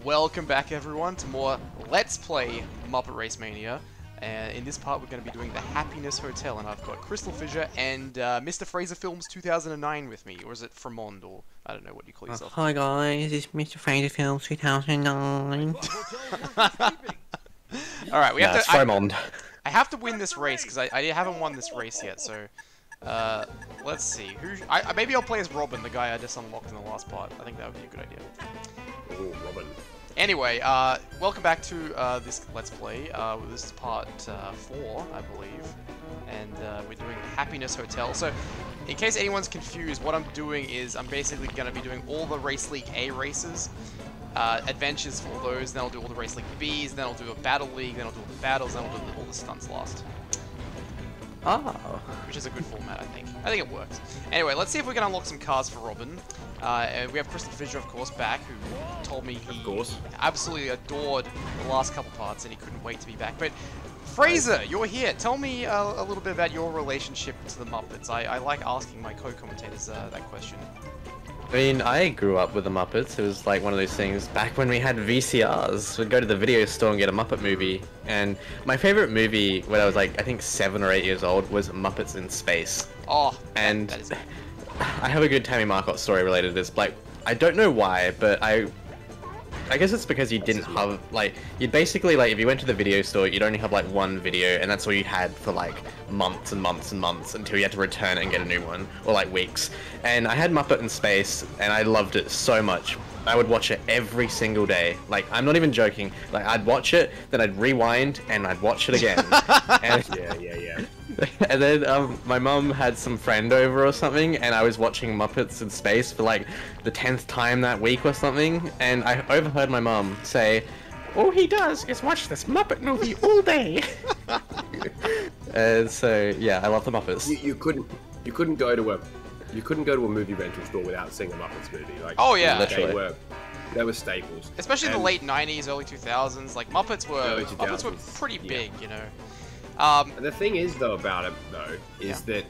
Welcome back everyone to more Let's Play Muppet RaceMania. And in this part we're going to be doing the Happiness Hotel, and I've got CrystalFissure and Mr. Fraser Films 2009 with me, or is it Fromond, or I don't know what you call yourself. Hi guys, it's Mr. Fraser Films 2009. Alright, we have to... Fromond. I have to win this race, because I haven't won this race yet, so... let's see. Maybe I'll play as Robin, the guy I just unlocked in the last part. I think that would be a good idea. Oh, Robin. Anyway, welcome back to this Let's Play. This is part 4, I believe. And we're doing Happiness Hotel. So, in case anyone's confused, what I'm doing is I'm basically going to be doing all the Race League A races. Adventures for all those, then I'll do all the Race League Bs, then I'll do a Battle League, then I'll do all the battles, then I'll do all the stunts last. Oh. Which is a good format, I think. I think it works. Anyway, let's see if we can unlock some cars for Robin. And we have CrystalFissure, of course, back, who told me he absolutely adored the last couple parts and he couldn't wait to be back. But Fraser, you're here. Tell me a little bit about your relationship to the Muppets. I like asking my co-commentators that question. I mean, I grew up with the Muppets. It was like one of those things back when we had VCRs. We'd go to the video store and get a Muppet movie. And my favorite movie when I was like, I think 7 or 8 years old was Muppets in Space. Oh, and that is it. I have a good Tammy Marcotte story related to this. Like, I don't know why, but I guess it's because you didn't have, like, you'd basically, like, if you went to the video store, you'd only have, like, one video, and that's all you had for, like, months and months and months until you had to return it and get a new one, or, like, weeks. And I had Muppet in Space, and I loved it so much. I would watch it every single day. Like, I'm not even joking. Like, I'd watch it, then I'd rewind, and I'd watch it again. And Yeah. and then my mum had some friend over or something, and I was watching Muppets in Space for like the 10th time that week or something, and I overheard my mum say, "All he does is watch this Muppet movie all day." And so yeah, I love the Muppets. You couldn't go to a movie rental store without seeing a Muppets movie. Like, oh yeah, literally. They were staples. Especially in the late 90s, early 2000s. Like Muppets were pretty big, you know. And the thing is, though, about it, though, is that,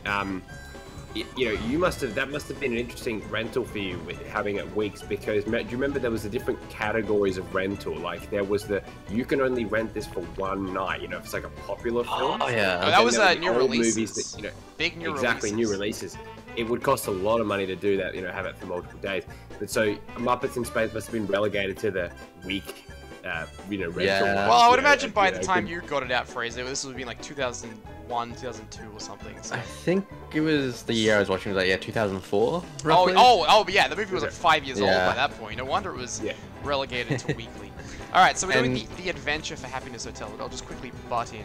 you know, that must have been an interesting rental for you with having it weeks, because, do you remember there was the different categories of rental? Like, there was you can only rent this for one night, you know, if it's like a popular film. Oh, yeah. Oh, that was new old releases. Movies that, you know, big new exactly, releases. new releases. It would cost a lot of money to do that, you know, have it for multiple days. But so, Muppets in Space must have been relegated to the week. You know, rental. Yeah. Well, I would imagine by the time you got it out, Fraser, this would have been like 2001, 2002 or something. So. I think it was the year I was watching, was like, 2004, roughly? Oh, yeah, the movie was like 5 years old by that point. No wonder it was relegated to weekly. Alright, so we're doing the adventure for Happiness Hotel. I'll just quickly butt in.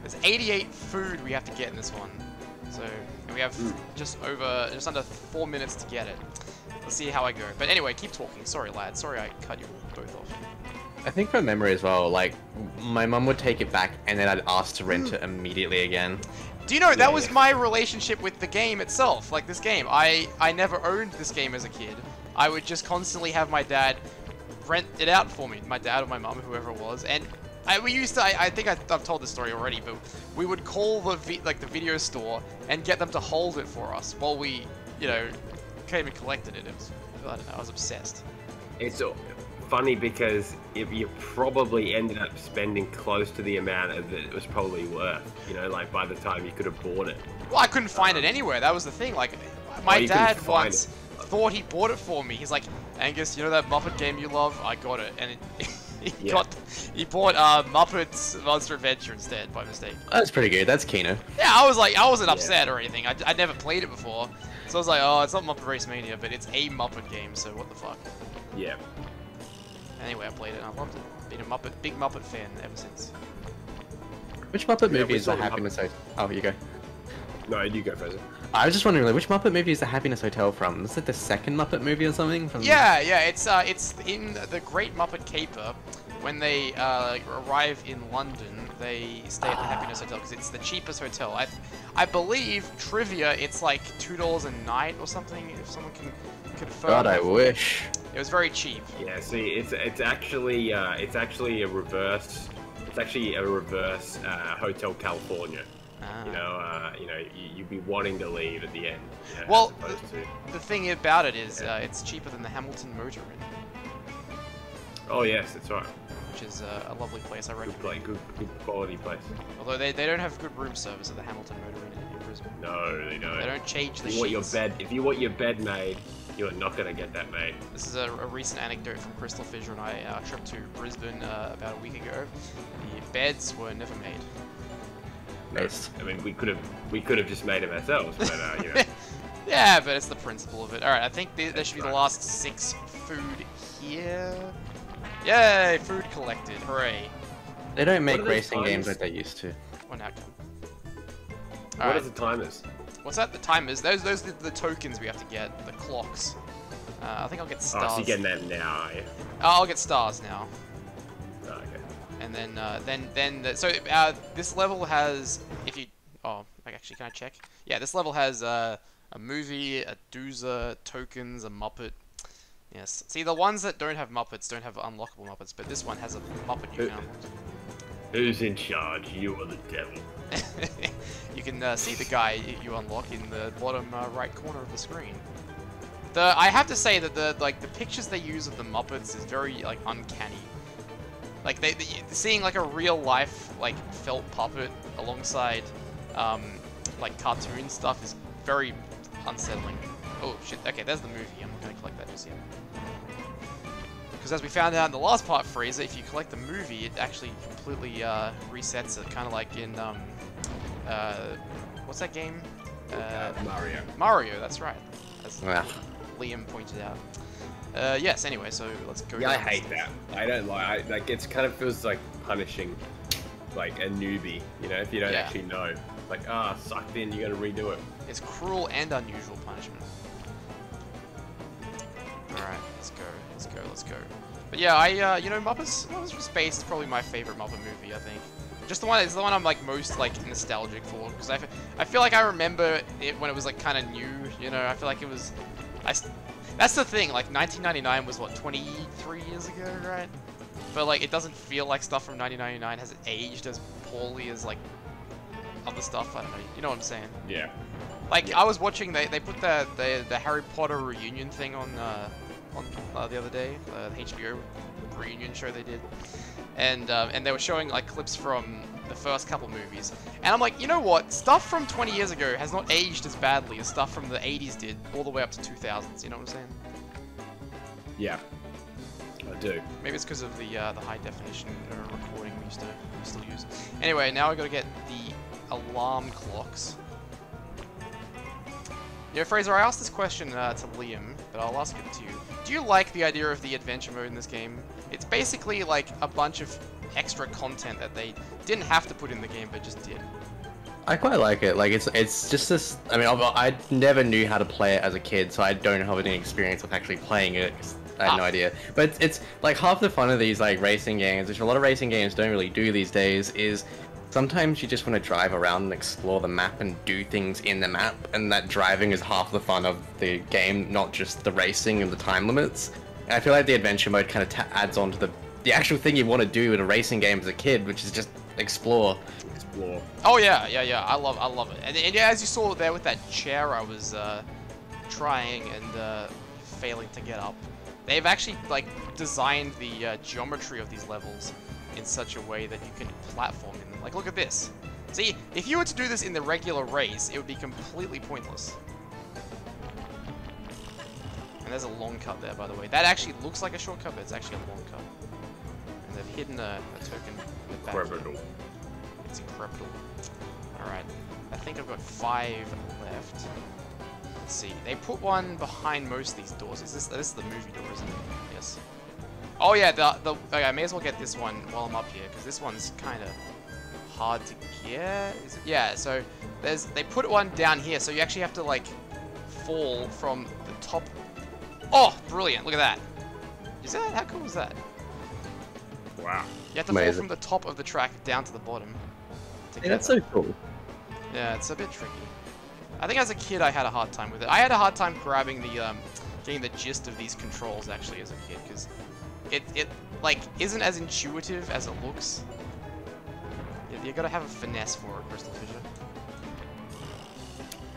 There's 88 food we have to get in this one. So, and we have just under 4 minutes to get it. Let's see how I go. But anyway, keep talking. Sorry, lad. Sorry I cut you both off. I think from memory as well, like, my mum would take it back and then I'd ask to rent it immediately again. Do you know, that was my relationship with the game itself, like this game. I never owned this game as a kid. I would just constantly have my dad rent it out for me, my dad or my mum, whoever it was, and we used to, I think I've told this story already, but we would call the video store and get them to hold it for us while we, you know, came and collected it. It was, I don't know, I was obsessed. It's funny because if you probably ended up spending close to the amount that it was probably worth, you know, like by the time you could have bought it. Well, I couldn't find it anywhere. That was the thing. Like, my dad once thought he bought it for me. He's like, "Angus, you know that Muppet game you love? I got it." And he bought Muppets Monster Adventure instead by mistake. That's pretty good. That's Kino. Yeah, I wasn't upset or anything. I'd never played it before, so I was like, "Oh, it's not Muppet RaceMania, but it's a Muppet game, so what the fuck." Yeah. Anyway, I played it and I loved it. Been a big Muppet fan ever since. Which Muppet movie is the Happiness Hotel? Oh, you go. No, you go, Fraser. I was just wondering, like, which Muppet movie is the Happiness Hotel from? Is it the second Muppet movie or something? Yeah, it's in the Great Muppet Caper. When they arrive in London, they stay at the Happiness Hotel because it's the cheapest hotel. I believe, trivia, it's like $2 a night or something, if someone can confirm. God, I wish. It was very cheap. Yeah, see, it's actually a reverse. It's actually a reverse Hotel California. You know, you'd be wanting to leave at the end. You know, well, the thing about it is, it's cheaper than the Hamilton Motor Inn. Oh yes, that's right. which is a lovely place. I recommend. Good quality place. Although they don't have good room service at the Hamilton Motor Inn in Brisbane. No, they don't. They don't change the If you want sheets. if you want your bed made, you're not gonna get that made. This is a recent anecdote from CrystalFissure and I. Our trip to Brisbane about a week ago. The beds were never made. Nice. I mean, we could have just made them ourselves, but you know. Yeah, but it's the principle of it. Alright, I think there should be the Right. last 6 food here. Yay! Food collected. Hooray. They don't make What are those racing games times? like they used to. One out. What Alright. are the timers? What's that? The timers? Those are the tokens we have to get. The clocks. I think I'll get stars. Oh, so you're getting that now, are you? I'll get stars now. Oh, okay. And so this level has, if you, actually, can I check? Yeah, this level has a movie, a Doozer, tokens, a Muppet. Yes. See, the ones that don't have Muppets don't have unlockable Muppets, but this one has a Muppet you can unlock. Who's in charge? You or the devil? You can see the guy you unlock in the bottom right corner of the screen. I have to say that the pictures they use of the Muppets is very uncanny. Like seeing like a real life felt puppet alongside cartoon stuff is very unsettling. Oh shit! Okay, there's the movie. I'm not gonna collect that just yet. Because as we found out in the last part, Fraser, if you collect the movie, it actually completely resets it, kind of like in what's that game? Mario. Mario. That's right. As Wow. Liam pointed out. Yes. Anyway, so let's go. Yeah, I down the hate stairs. that. I don't like. It's kind of feels like punishing, a newbie. You know, if you don't Yeah. actually know. Sucked in. You got to redo it. It's cruel and unusual punishment. Alright, let's go. But yeah, Muppets from Space is probably my favorite Muppet movie, I think. It's the one I'm most nostalgic for, because I feel like I remember it when it was kind of new, you know. I feel like it was, that's the thing, 1999 was what, 23 years ago, right? But it doesn't feel like stuff from 1999 has aged as poorly as other stuff. I don't know, you know what I'm saying? Yeah. I was watching, they put the Harry Potter reunion thing on the other day, the HBO reunion show they did, and they were showing clips from the first couple movies, and I'm like, you know what? Stuff from 20 years ago has not aged as badly as stuff from the 80s did, all the way up to 2000s. You know what I'm saying? Yeah. I do. Maybe it's because of the high definition recording we used to use. Anyway, now we got to get the alarm clocks. You know, Fraser, I asked this question to Liam, but I'll ask it to you. Do you like the idea of the adventure mode in this game? It's basically a bunch of extra content that they didn't have to put in the game, but just did. I quite like it. It's just this. I mean, I never knew how to play it as a kid, so I don't have any experience with actually playing it. I had no idea. But it's half the fun of these racing games, which a lot of racing games don't really do these days, is sometimes you just want to drive around and explore the map and do things in the map, and that driving is half the fun of the game, not just the racing and the time limits. And I feel like the adventure mode kind of adds on to the actual thing you want to do in a racing game as a kid, which is just explore. Oh yeah. I love it. And yeah, as you saw there with that chair I was trying and failing to get up, they've actually designed the geometry of these levels in such a way that you can platform in them. Look at this. See, if you were to do this in the regular race, it would be completely pointless. And there's a long cut there, by the way. That actually looks like a shortcut, but it's actually a long cut. And they've hidden a token in the back here. It's incredible. Alright, I think I've got 5 left. Let's see. They put one behind most of these doors. This is the movie door, isn't it? Yes. Oh yeah, okay, I may as well get this one while I'm up here, because this one's kind of hard to get. Is it? Yeah, so they put one down here, so you actually have to fall from the top. Oh, brilliant! Look at that. You see that? How cool is that? Wow. You have to Amazing. fall from the top of the track down to the bottom. Hey, that's so cool. Yeah, it's a bit tricky. I think as a kid I had a hard time with it. I had a hard time grabbing getting the gist of these controls actually as a kid, because it isn't as intuitive as it looks. You gotta have a finesse for it, CrystalFissure.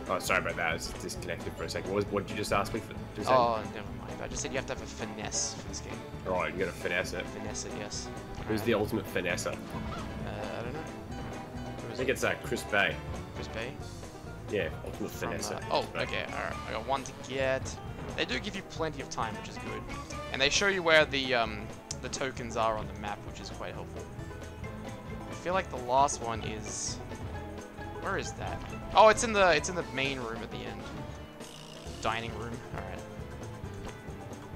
Oh, sorry about that. I was disconnected for a second. What did you just ask me for? Oh, never mind. I just said you have to have a finesse for this game. Right, you gotta finesse it. Finesse it, yes. Who's the ultimate finesser? I don't know. I think it's Chris Bay. Chris Bay? Yeah, ultimate finesser. Oh, okay, alright. I got one to get. They do give you plenty of time, which is good. And they show you where the tokens are on the map, which is quite helpful. I feel like the last one is... Where is that? Oh, it's in the main room at the end. Dining room. Alright.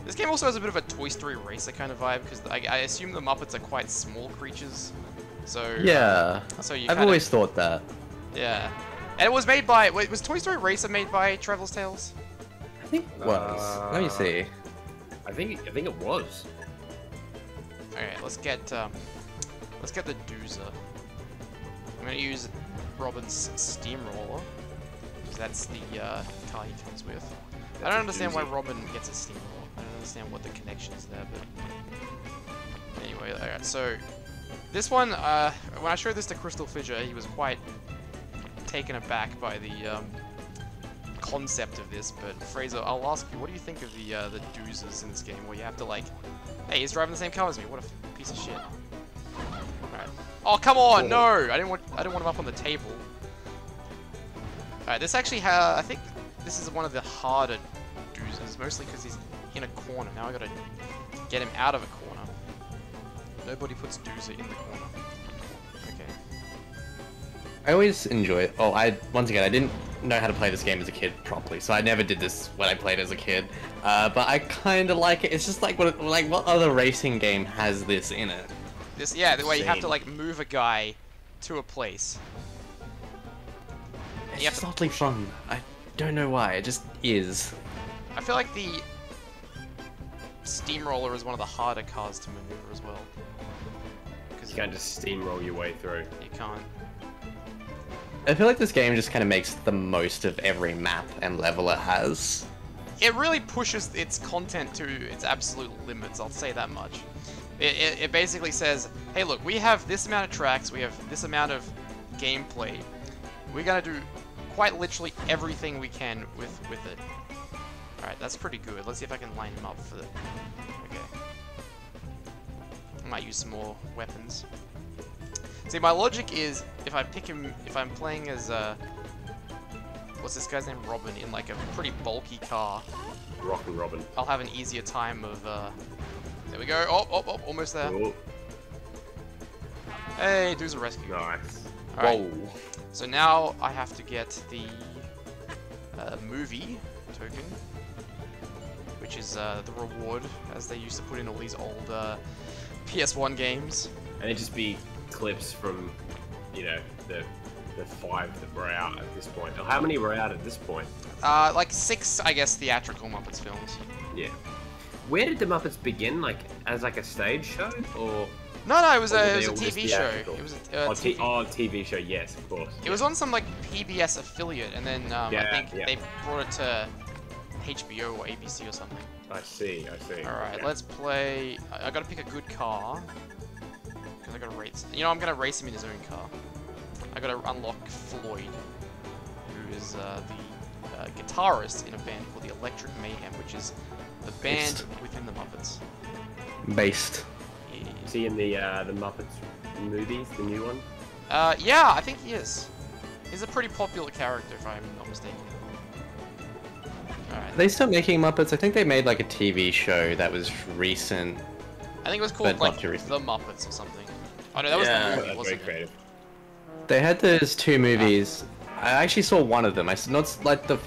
This game also has a bit of a Toy Story Racer kind of vibe, because I assume the Muppets are quite small creatures. So... Yeah. So you I've always thought that. Yeah. And it was made by... Wait, was Toy Story Racer made by Traveller's Tales? I think it was. Let me see. I think it was. Alright, let's get the Doozer. I'm gonna use Robin's Steamroller, because that's the car he comes with. I don't understand why Robin gets a Steamroller. I don't understand what the connection is there, but... Anyway, alright, so... This one, when I showed this to CrystalFissure, he was quite taken aback by the concept of this, but Fraser, I'll ask you, what do you think of the Doozers in this game, where you have to, like... Hey, he's driving the same car as me, what a piece of shit. Alright. Oh, come on, no! I don't want him up on the table. Alright, this actually I think this is one of the harder Doozers, mostly because he's in a corner. Now I gotta get him out of a corner. Nobody puts Doozer in the corner. Okay. I always enjoy it. Oh, once again, I didn't know how to play this game as a kid properly, so I never did this when I played as a kid. But I kind of like it. It's just like what other racing game has this in it? This, yeah, the way you have to like move a guy to a place. It's just oddly fun. I don't know why. It just is. I feel like the Steamroller is one of the harder cars to maneuver as well. You can't just steamroll your way through. You can't. I feel like this game just kind of makes the most of every map and level it has. It really pushes its content to its absolute limits, I'll say that much. It basically says, hey look, we have this amount of tracks, we have this amount of gameplay. We're gonna do quite literally everything we can with it. Alright, that's pretty good. Let's see if I can line him up for the... Okay. I might use some more weapons. See, my logic is, if I pick him, if I'm playing as, what's this guy's name? Robin, in like a pretty bulky car. Rockin' Robin. I'll have an easier time of, there we go. Oh, almost there. Oh. Hey, Doozer Rescue. Nice. Alright. Whoa. So now I have to get the movie token, which is the reward, as they used to put in all these old PS1 games. And it'd just be clips from, you know, the 5 that were out at this point. How many were out at this point? Like 6, I guess, theatrical Muppets films. Yeah. Where did the Muppets begin? Like, as like a stage show? Or... No, it was or a were they all just TV show. theatrical? It was a TV. TV. TV show, yes, of course. It was on some, like, PBS affiliate, and then I think they brought it to HBO or ABC or something. I see. Alright, okay. let's play... I gotta pick a good car. Because I gotta race... You know, I'm gonna race him in his own car. I gotta unlock Floyd, who is the guitarist in a band called the Electric Mayhem, which is the band within the Muppets. Based. Yeah. Is he in the Muppets movies, the new one? Yeah, I think he is. He's a pretty popular character, if I'm not mistaken. Alright. They still making Muppets? I think they made like a TV show that was recent. I think it was called like The recent. Muppets or something. Oh no, that was the movie, That's wasn't very it? creative. They had those 2 movies. I actually saw one of them. I saw not like the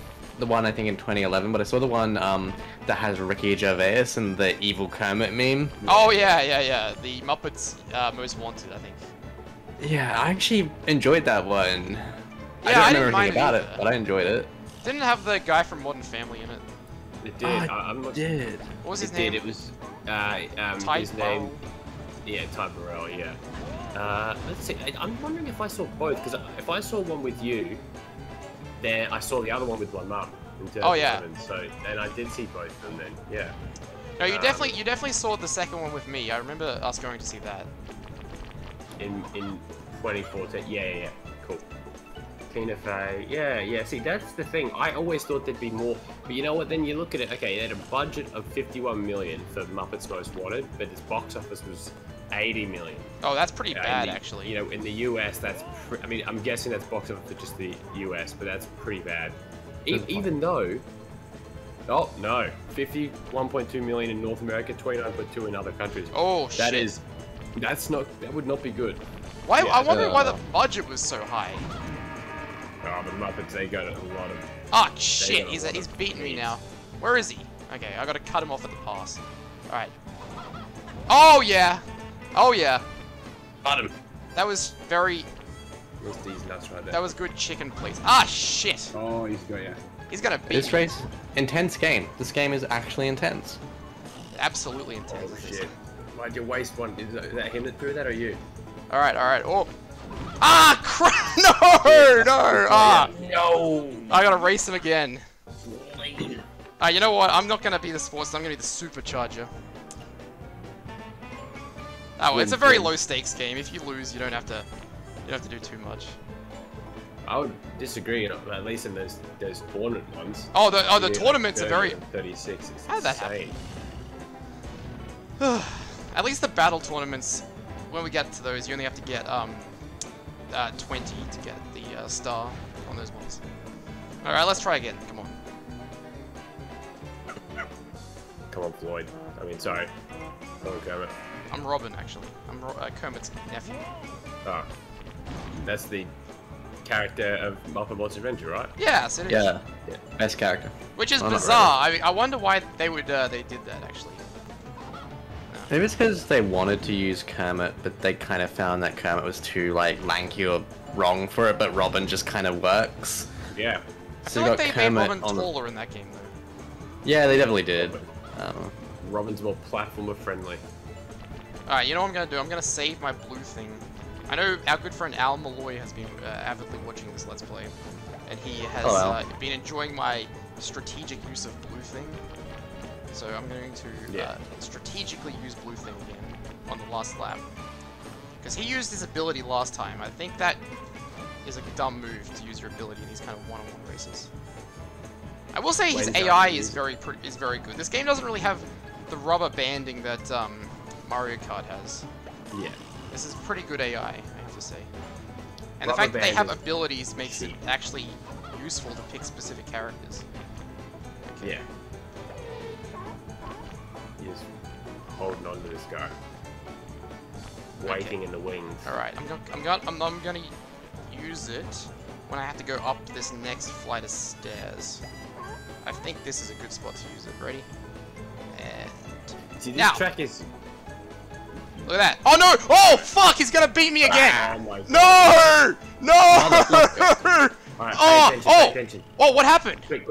one I think in 2011, but I saw the one that has Ricky Gervais and the evil Kermit meme. Oh yeah. The Muppets Most Wanted, I think. Yeah, I actually enjoyed that one. Yeah, I I don't didn't remember mind anything about it it, either. but I enjoyed it. Didn't have the guy from Modern Family in it. It did. I'm not... did. What was his It name? did. It was Ty his Burrell. name. Yeah, Ty Burrell. Yeah. Let's see. I'm wondering if I saw both, because if I saw one with you, then I saw the other one with my mum. Oh yeah. So, and I did see both of them then. Yeah. No, you definitely saw the second one with me. I remember us going to see that. In 2014. Yeah. Cool. Tina Fey. Yeah. See, that's the thing. I always thought there'd be more. But you know what? Then you look at it. Okay, they had a budget of 51 million for Muppets Most Wanted, but its box office was 80 million. Oh, that's pretty bad, actually. You know, in the US, that's. I mean, I'm guessing that's box office for just the US, but that's pretty bad. Even though. Oh no, 51.2 million in North America, 29.2 in other countries. Oh shit. That would not be good. Why? Yeah, I wonder why the budget was so high. Oh, the Muppets, they got a lot of... Oh shit, he's beating me now. Where is he? Okay, I gotta cut him off at the pass. Alright. Oh yeah! Oh yeah. Got him. That was very... Missed these nuts right there. That was good chicken, please. Ah shit! Oh, he's got ya. He's gonna beat This me. race, intense game. This game is actually intense. Absolutely intense. Oh shit. Why'd you waste one? Is that him that threw that or you? Alright, alright. Oh! Ah crap! No! No! Ah! No! I gotta race him again. You know what? I'm not gonna be the sports, I'm gonna be the supercharger. Oh, well, it's a very low stakes game. If you lose, you don't have to do too much. I would disagree, at least in those tournament ones. Oh, the tournaments are very... 36. How did that happen? At least the battle tournaments, when we get to those, you only have to get 20 to get the star on those ones. Alright, let's try again. Come on. Come on, Floyd. I mean, sorry. Come on, Kermit. I'm Robin, actually. I'm Kermit's nephew. Oh. That's the character of Muppet Monster Adventure, right? Yes, it is. Yeah. Best character. Which is Well, not bizarre. I mean, I wonder why they would they did that actually. Maybe it's because they wanted to use Kermit, but they kind of found that Kermit was too like lanky or wrong for it, but Robin just kind of works. Yeah. I So feel you like got they Kermit made Robin on the... taller in that game though. Yeah, they definitely did. Robin's more platformer friendly. Alright, you know what I'm gonna do? I'm gonna save my blue thing. I know our good friend Al Malloy has been avidly watching this Let's Play, and he has been enjoying my strategic use of blue thing. So I'm going to strategically use blue thing again on the last lap. Because he used his ability last time. I think that is a dumb move to use your ability in these kind of one-on-one races. I will say his AI is very good. This game doesn't really have the rubber banding that Mario Kart has. Yeah. This is pretty good AI, I have to say. And the fact that they have abilities makes it actually useful to pick specific characters. Okay. Yeah. He's holding on to this guy. Waiting in the wings. Alright, I'm gonna use it when I have to go up this next flight of stairs. I think this is a good spot to use it. Ready? And see, this track is... Look at that. Oh no! Oh fuck! He's gonna beat me again! Oh my God. No! No! Alright, pay attention. Oh, what happened? Quick.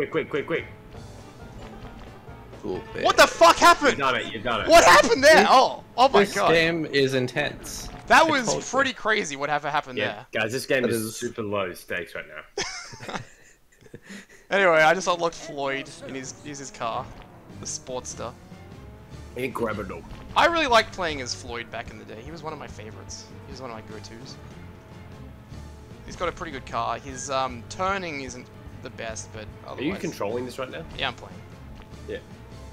Cool. What the fuck happened? You done it. What happened there? Oh my God. This game is intense. That was pretty crazy whatever happened there. Guys, this game is super low stakes right now. Anyway, I just unlocked Floyd in his car. The Sportster. Incredible. I really liked playing as Floyd back in the day. He was one of my favorites. He was one of my go-tos. He's got a pretty good car. His turning isn't the best, but otherwise... Are you controlling this right now? Yeah, I'm playing. Yeah.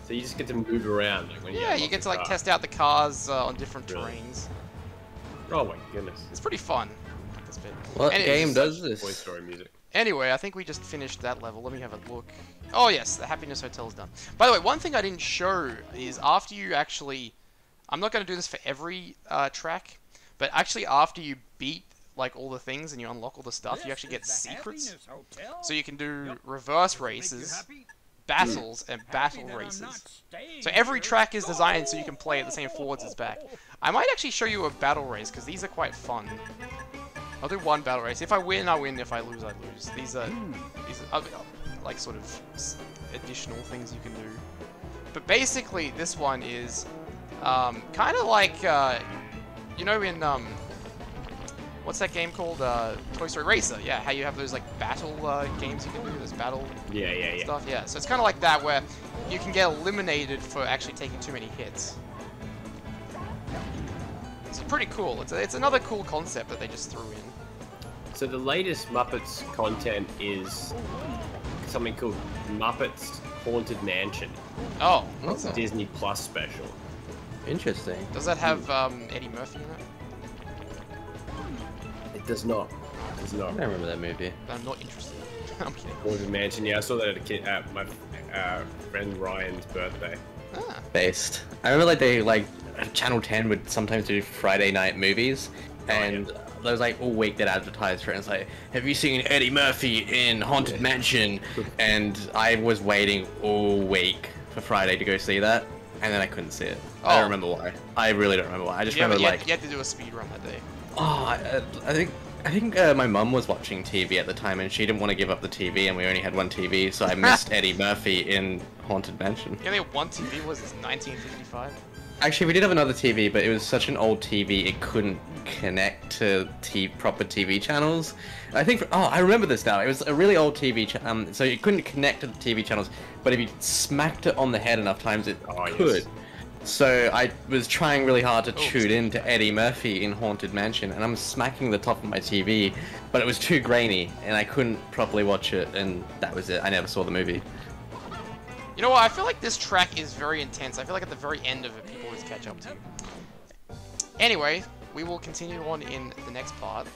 So you just get to move around. Like, when you get to like test out the cars on different terrains. Oh my goodness. It's pretty fun. This bit. What game does this? Toy Story music. Anyway, I think we just finished that level. Let me have a look. Oh yes, the Happiness Hotel is done. By the way, one thing I didn't show is after you actually... I'm not going to do this for every track, but actually after you beat like all the things and you unlock all the stuff, you actually get secrets. So you can do reverse races, battles, and battle races. So every track is designed so you can play it the same forwards as back. I might actually show you a battle race because these are quite fun. I'll do one battle race. If I win, I win. If I lose, I lose. These are like sort of additional things you can do. But basically, this one is kind of like you know in what's that game called? Toy Story Racer. Yeah, how you have those like battle games you can do. Those battle stuff. Yeah, so it's kind of like that where you can get eliminated for actually taking too many hits. It's pretty cool. It's another cool concept that they just threw in. So the latest Muppets content is something called Muppets Haunted Mansion. Oh, It's a Disney Plus special. Interesting. does that have Eddie Murphy in it? It does not. It does I not. don't remember that movie. I'm not interested. I'm kidding. Haunted Mansion. Yeah, I saw that at a kid at my friend Ryan's birthday. Ah. Based. I remember like they like Channel 10 would sometimes do Friday night movies, and there was like all week that advertised for it. And it's like, have you seen Eddie Murphy in Haunted Mansion? And I was waiting all week for Friday to go see that, and then I couldn't see it. I don't remember why. I really don't remember why. I just remember you like had to do a speed run that day. oh, I think my mum was watching TV at the time, and she didn't want to give up the TV, and we only had one TV, so I missed Eddie Murphy in Haunted Mansion. You only had one TV. Was this 1955? Actually, we did have another TV, but it was such an old TV, it couldn't connect to proper TV channels. I think, I remember this now. It was a really old TV, so you couldn't connect to the TV channels, but if you smacked it on the head enough times, it could. Yes. So I was trying really hard to tune in to Eddie Murphy in Haunted Mansion, and I'm smacking the top of my TV, but it was too grainy, and I couldn't properly watch it, and that was it. I never saw the movie. You know what? I feel like this track is very intense. I feel like at the very end of it, people always catch up to you. Anyway, we will continue on in the next part.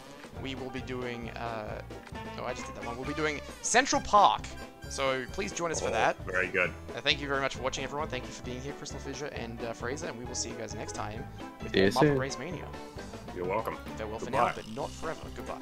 We will be doing, oh, I just did that one. We'll be doing Central Park. So please join us for that. Very good. Thank you very much for watching, everyone. Thank you for being here, CrystalFissure and Fraser, and we will see you guys next time with See you Muppet soon. RaceMania. You're welcome. Farewell for now, but not forever. Goodbye.